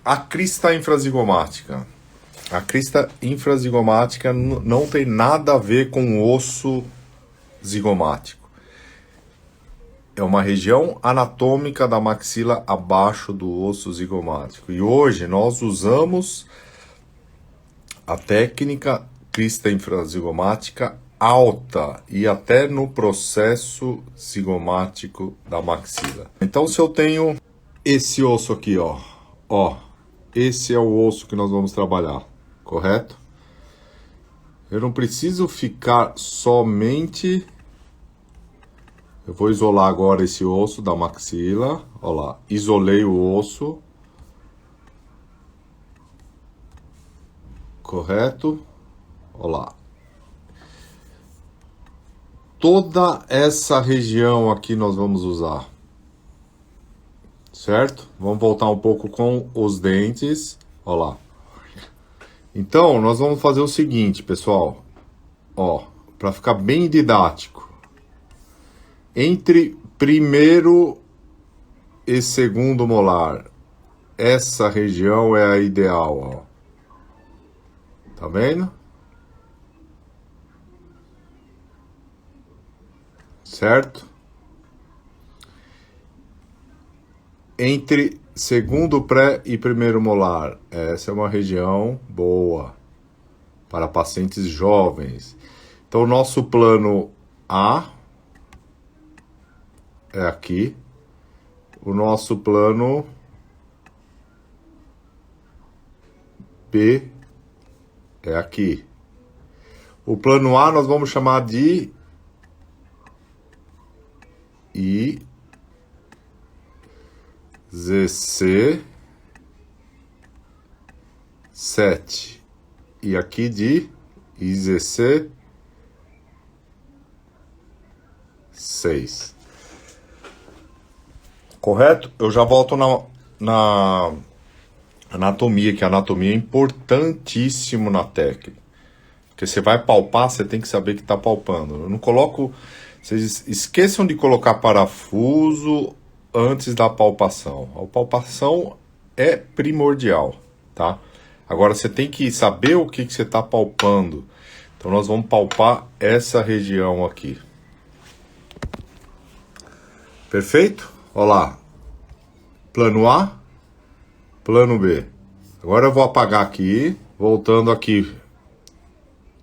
A crista infrazigomática. A crista infrazigomática não tem nada a ver com o osso zigomático. É uma região anatômica da maxila abaixo do osso zigomático. E hoje nós usamos a técnica crista infrazigomática alta e até no processo zigomático da maxila. Então, se eu tenho esse osso aqui, ó, esse é o osso que nós vamos trabalhar, correto? Eu não preciso ficar somente... Eu vou isolar agora esse osso da maxila, ó lá, isolei o osso, correto? Ó lá. Toda essa região aqui nós vamos usar, certo? Vamos voltar um pouco com os dentes, ó lá. Então, nós vamos fazer o seguinte, pessoal, ó, para ficar bem didático. Entre primeiro e segundo molar, essa região é a ideal, ó. Tá vendo? Certo? Entre segundo pré e primeiro molar, essa é uma região boa para pacientes jovens. Então, o nosso plano A é aqui. O nosso plano B é aqui. O plano A nós vamos chamar de IZC 7 e aqui de IZC 6. Correto? Eu já volto na anatomia, que a anatomia é importantíssimo na técnica. Porque você vai palpar, você tem que saber que está palpando. Eu não coloco... Vocês esqueçam de colocar parafuso antes da palpação. A palpação é primordial, tá? Agora você tem que saber o que você está palpando. Então nós vamos palpar essa região aqui. Perfeito? Olha lá. Plano A, plano B. Agora eu vou apagar aqui. Voltando aqui.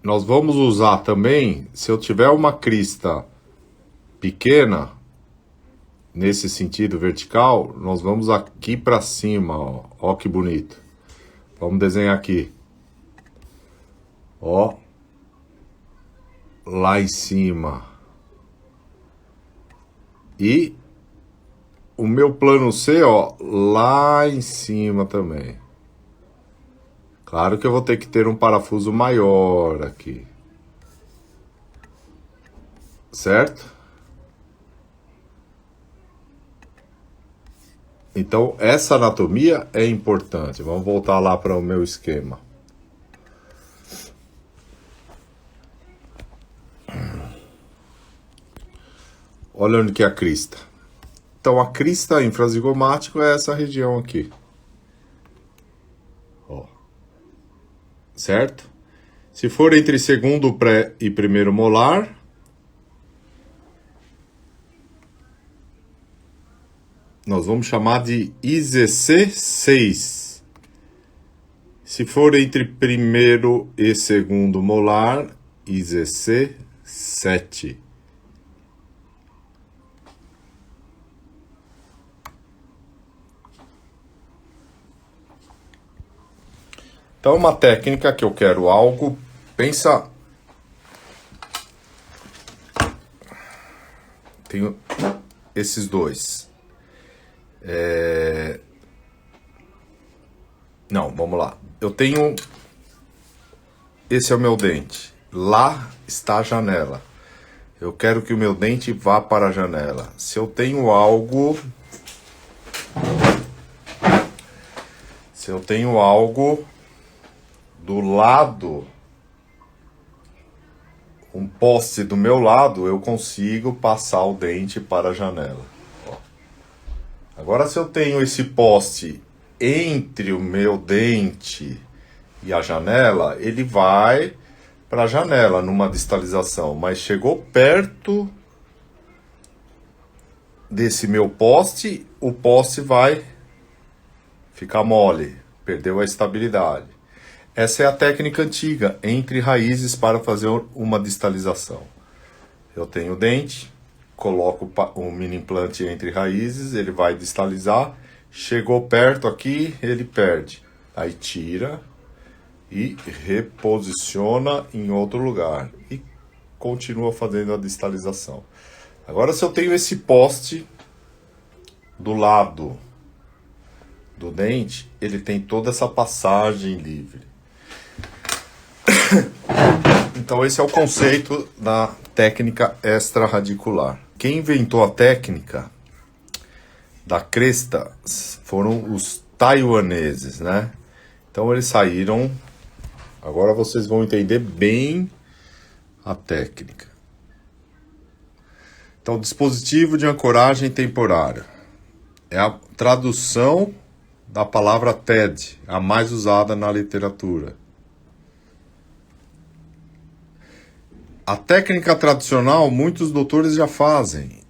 Nós vamos usar também, se eu tiver uma crista pequena, nesse sentido vertical, nós vamos aqui para cima, ó. Ó que bonito. Vamos desenhar aqui. Ó. Lá em cima. E o meu plano C, ó, lá em cima também. Claro que eu vou ter que ter um parafuso maior aqui. Certo? Então, essa anatomia é importante. Vamos voltar lá para o meu esquema. Olha onde que é a crista. Então, a crista infrazigomática é essa região aqui. Ó. Certo? Se for entre segundo pré e primeiro molar, nós vamos chamar de IZC 6. Se for entre primeiro e segundo molar, IZC 7. Então, uma técnica que eu quero algo, pensa... Tenho esses dois. Não, vamos lá. Eu tenho... Esse é o meu dente. Lá está a janela. Eu quero que o meu dente vá para a janela. Se eu tenho algo... do lado, um poste do meu lado, eu consigo passar o dente para a janela. Ó. Agora, se eu tenho esse poste entre o meu dente e a janela, ele vai para a janela numa distalização, mas chegou perto desse meu poste, o poste vai ficar mole, perdeu a estabilidade. Essa é a técnica antiga, entre raízes, para fazer uma distalização. Eu tenho o dente, coloco um mini implante entre raízes, ele vai distalizar, chegou perto aqui, ele perde. Aí tira e reposiciona em outro lugar e continua fazendo a distalização. Agora, se eu tenho esse poste do lado do dente, ele tem toda essa passagem livre. Então esse é o conceito da técnica extraradicular. Quem inventou a técnica da cresta foram os taiwaneses, né? Então eles saíram. Agora vocês vão entender bem a técnica. Então, dispositivo de ancoragem temporária é a tradução da palavra TED, a mais usada na literatura. A técnica tradicional, muitos doutores já fazem.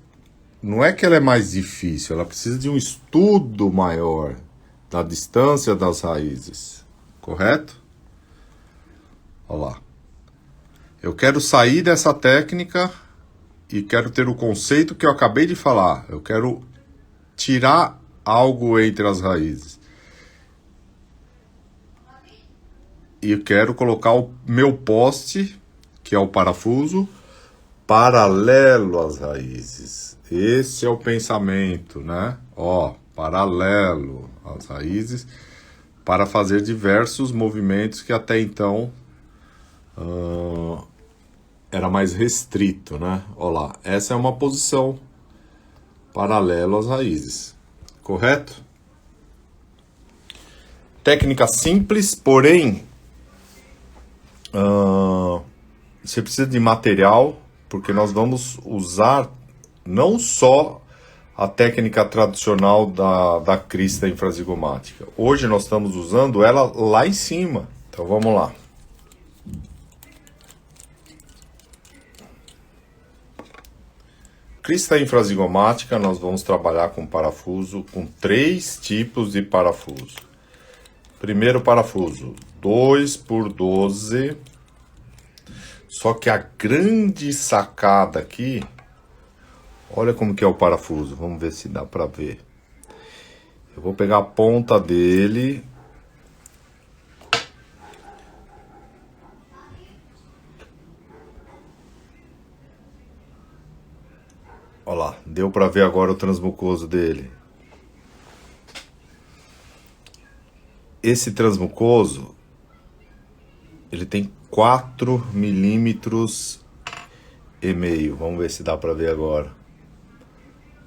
Não é que ela é mais difícil, ela precisa de um estudo maior da distância das raízes. Correto? Olha lá. Eu quero sair dessa técnica e quero ter o conceito que eu acabei de falar. Eu quero tirar algo entre as raízes. E eu quero colocar o meu poste, que é o parafuso, paralelo às raízes. Esse é o pensamento, né? Ó, paralelo às raízes, para fazer diversos movimentos que até então era mais restrito, né? Ó lá, essa é uma posição paralelo às raízes, correto? Técnica simples, porém você precisa de material, porque nós vamos usar não só a técnica tradicional da crista infrazigomática. Hoje nós estamos usando ela lá em cima. Então vamos lá. Crista infrazigomática, nós vamos trabalhar com parafuso, com 3 tipos de parafuso. Primeiro parafuso, 2x12. Só que a grande sacada aqui, olha como que é o parafuso, vamos ver se dá pra ver. Eu vou pegar a ponta dele. Olha lá, deu pra ver agora o transmucoso dele. Esse transmucoso, ele tem 4,5 milímetros. Vamos ver se dá pra ver agora.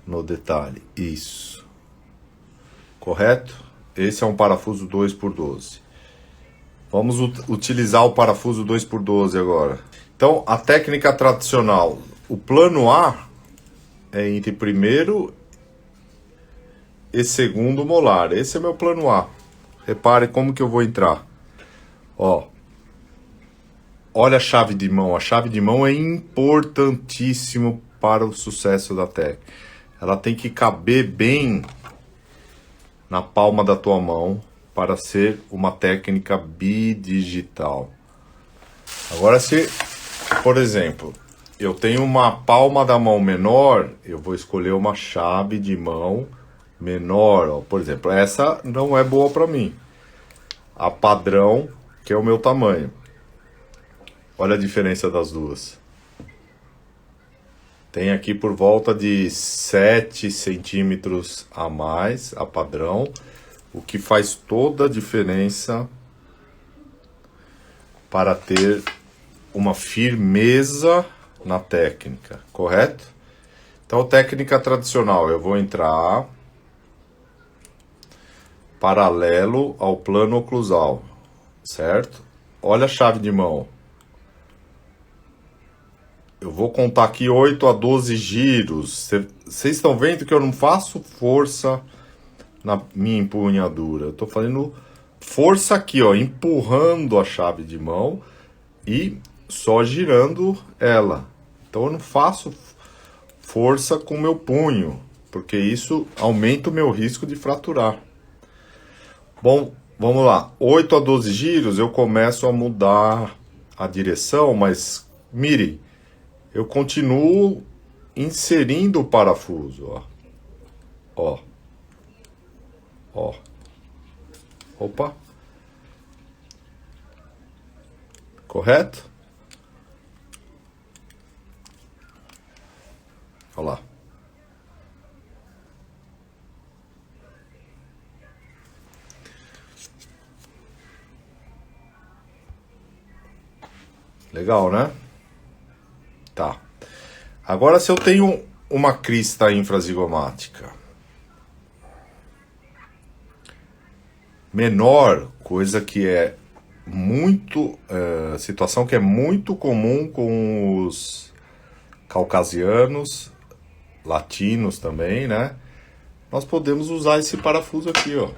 No detalhe, isso. Correto? Esse é um parafuso 2x12. Vamos utilizar o parafuso 2x12 agora. Então, a técnica tradicional, o plano A é entre primeiro e segundo molar. Esse é meu plano A. Repare como que eu vou entrar. Ó. Olha a chave de mão. A chave de mão é importantíssimo para o sucesso da técnica. Ela tem que caber bem na palma da tua mão para ser uma técnica bidigital. Agora, se, por exemplo, eu tenho uma palma da mão menor, eu vou escolher uma chave de mão menor. Ó. Por exemplo, essa não é boa para mim. A padrão, que é o meu tamanho. Olha a diferença das duas. Tem aqui por volta de 7 centímetros a mais, a padrão, o que faz toda a diferença para ter uma firmeza na técnica, correto? Então, técnica tradicional, eu vou entrar paralelo ao plano oclusal, certo? Olha a chave de mão. Eu vou contar aqui 8 a 12 giros. Vocês estão vendo que eu não faço força na minha empunhadura. Eu tô fazendo força aqui, ó, empurrando a chave de mão e só girando ela. Então eu não faço força com o meu punho, porque isso aumenta o meu risco de fraturar. Bom, vamos lá. 8 a 12 giros eu começo a mudar a direção, mas mirem, eu continuo inserindo o parafuso, ó. Ó. Ó. Opa. Correto? Olha lá. Legal, né? Tá. Agora, se eu tenho uma crista infrazigomática menor, coisa que é muito... situação que é muito comum com os caucasianos, latinos também, né? Nós podemos usar esse parafuso aqui, ó.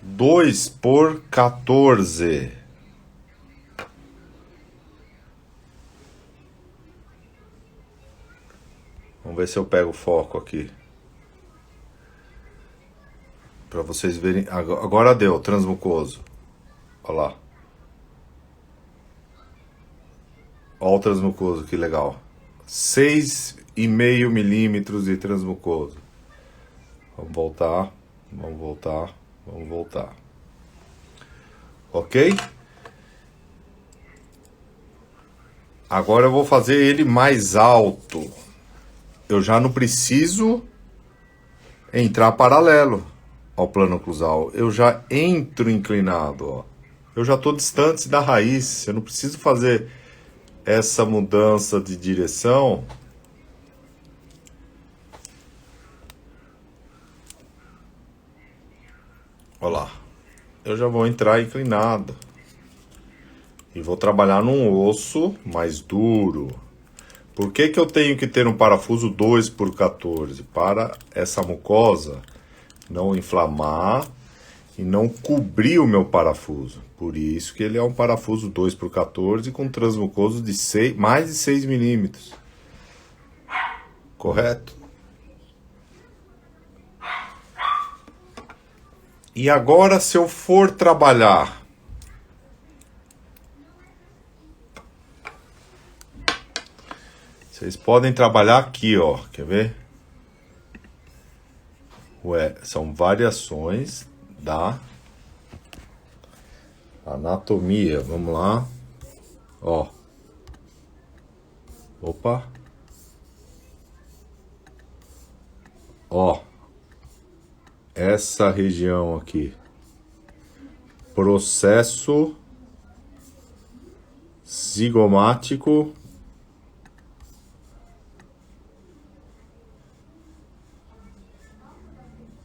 2 por 14. Vamos ver se eu pego o foco aqui. Para vocês verem. Agora deu, transmucoso. Olha lá. Olha o transmucoso, que legal. 6,5 milímetros de transmucoso. Vamos voltar. Vamos voltar. Vamos voltar. Ok? Agora eu vou fazer ele mais alto. Eu já não preciso entrar paralelo ao plano oclusal. Eu já entro inclinado, ó. Eu já estou distante da raiz. Eu não preciso fazer essa mudança de direção. Olha lá. Eu já vou entrar inclinado. E vou trabalhar num osso mais duro. Por que que eu tenho que ter um parafuso 2 por 14? Para essa mucosa não inflamar e não cobrir o meu parafuso. Por isso que ele é um parafuso 2 por 14 com transmucoso de mais de 6 milímetros. Correto? E agora, se eu for trabalhar vocês podem trabalhar aqui, ó. Quer ver? Ué, são variações da anatomia. Vamos lá. Ó. Opa. Ó. Essa região aqui. Processo zigomático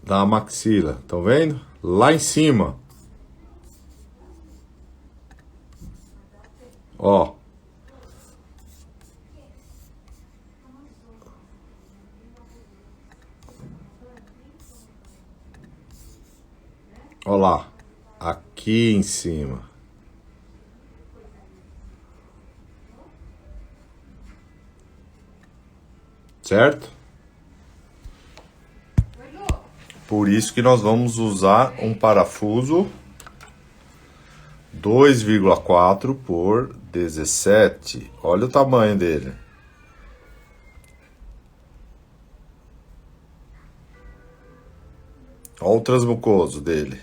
da maxila, estão vendo? Lá em cima. Ó. Ó lá. Aqui em cima. Certo? Por isso que nós vamos usar um parafuso 2,4 por 17. Olha o tamanho dele. Olha o transmucoso dele.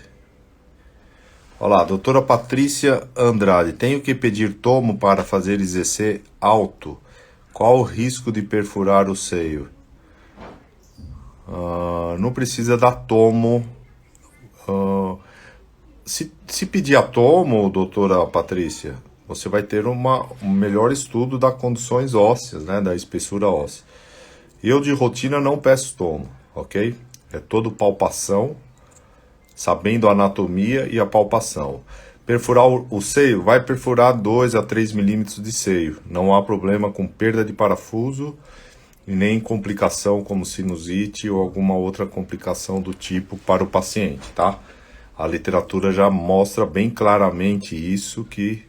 Olha lá, doutora Patrícia Andrade. Tenho que pedir tomo para fazer IZC alto. Qual o risco de perfurar o seio? Não precisa dar tomo. Se pedir a tomo, doutora Patrícia, você vai ter um melhor estudo das condições ósseas, né, da espessura óssea. Eu, de rotina, não peço tomo, ok? É todo palpação, sabendo a anatomia e a palpação. Perfurar o seio, vai perfurar 2 a 3 milímetros de seio. Não há problema com perda de parafuso e nem complicação como sinusite ou alguma outra complicação do tipo para o paciente, tá? A literatura já mostra bem claramente isso, que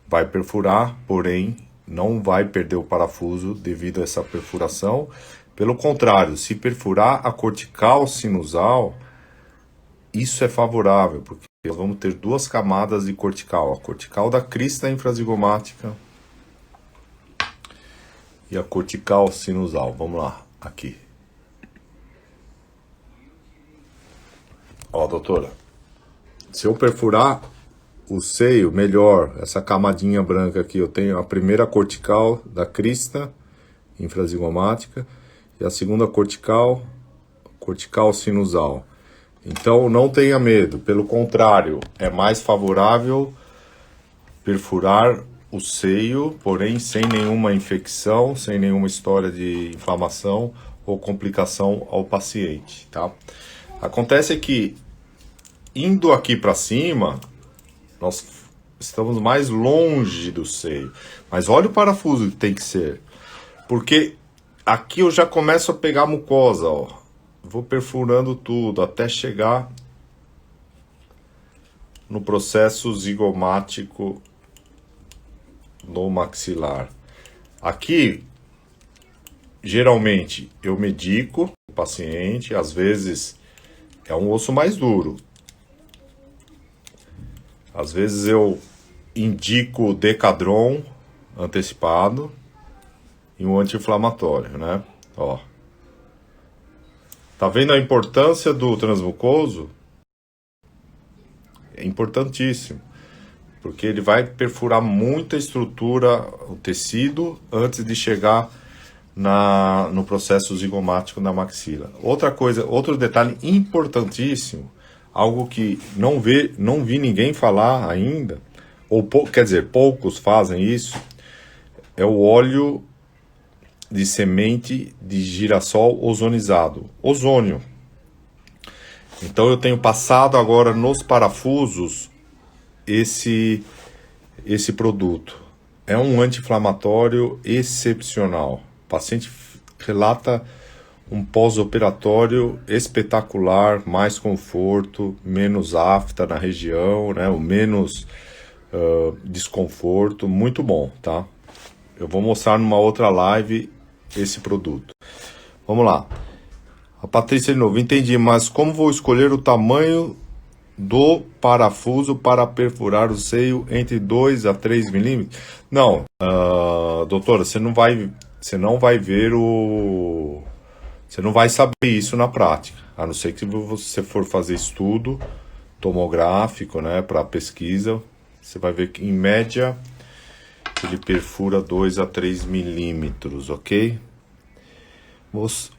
vai perfurar, porém não vai perder o parafuso devido a essa perfuração. Pelo contrário, se perfurar a cortical sinusal, isso é favorável, porque nós vamos ter duas camadas de cortical, a cortical da crista infrazigomática e a cortical sinusal. Vamos lá, aqui. Ó, doutora, se eu perfurar o seio melhor, essa camadinha branca aqui, eu tenho a primeira cortical da crista infrazigomática e a segunda cortical sinusal. Então não tenha medo, pelo contrário, é mais favorável perfurar o seio, porém sem nenhuma infecção, sem nenhuma história de inflamação ou complicação ao paciente, tá? Acontece que indo aqui para cima, nós estamos mais longe do seio, mas olha o parafuso que tem que ser, porque aqui eu já começo a pegar a mucosa, ó. Vou perfurando tudo até chegar no processo zigomático no maxilar. Aqui, geralmente, eu medico o paciente, às vezes é um osso mais duro. Às vezes eu indico Decadron antecipado e um anti-inflamatório, né? Ó. Tá vendo a importância do transmucoso? É importantíssimo, porque ele vai perfurar muita estrutura, o tecido, antes de chegar no processo zigomático da maxila. Outra coisa, outro detalhe importantíssimo, algo que não vi ninguém falar ainda, ou quer dizer, poucos fazem isso, é o óleo de semente de girassol ozonizado, ozônio. Então eu tenho passado agora nos parafusos esse produto. É um anti-inflamatório excepcional. O paciente relata um pós-operatório espetacular, mais conforto, menos afta na região, né? O menos desconforto, muito bom, tá? Eu vou mostrar numa outra live esse produto. Vamos lá. A Patrícia de novo, entendi, mas como vou escolher o tamanho do parafuso para perfurar o seio entre 2 a 3 milímetros? Não, doutora, você não vai ver você não vai saber isso na prática, a não ser que você for fazer estudo tomográfico, né, para pesquisa, você vai ver que em média ele perfura 2 a 3 milímetros, ok?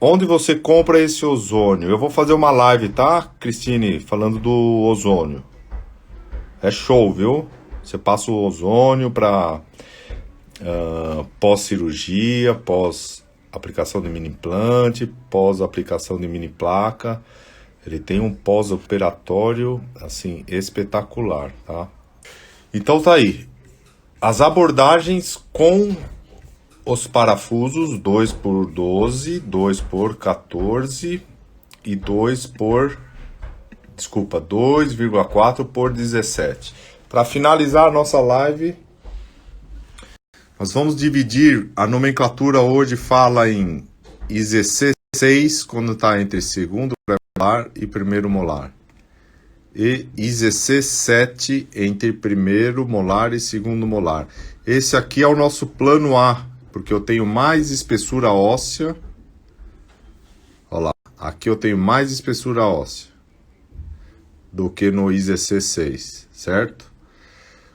Onde você compra esse ozônio? Eu vou fazer uma live, tá, Cristine? Falando do ozônio. É show, viu? Você passa o ozônio para pós-cirurgia, pós-aplicação de mini implante, pós-aplicação de mini placa. Ele tem um pós-operatório, assim, espetacular, tá? Então tá aí. As abordagens com os parafusos 2x12, 2x14 e 2,4 por 17. Para finalizar a nossa live, nós vamos dividir, a nomenclatura hoje fala em IZC6 quando está entre segundo molar e primeiro molar. E IZC7 entre primeiro molar e segundo molar. Esse aqui é o nosso plano A, porque eu tenho mais espessura óssea. Olha lá, aqui eu tenho mais espessura óssea do que no IZC6, certo?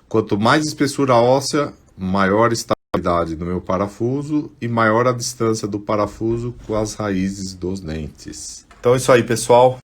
Quanto mais espessura óssea, maior estabilidade do meu parafuso e maior a distância do parafuso com as raízes dos dentes. Então é isso aí, pessoal.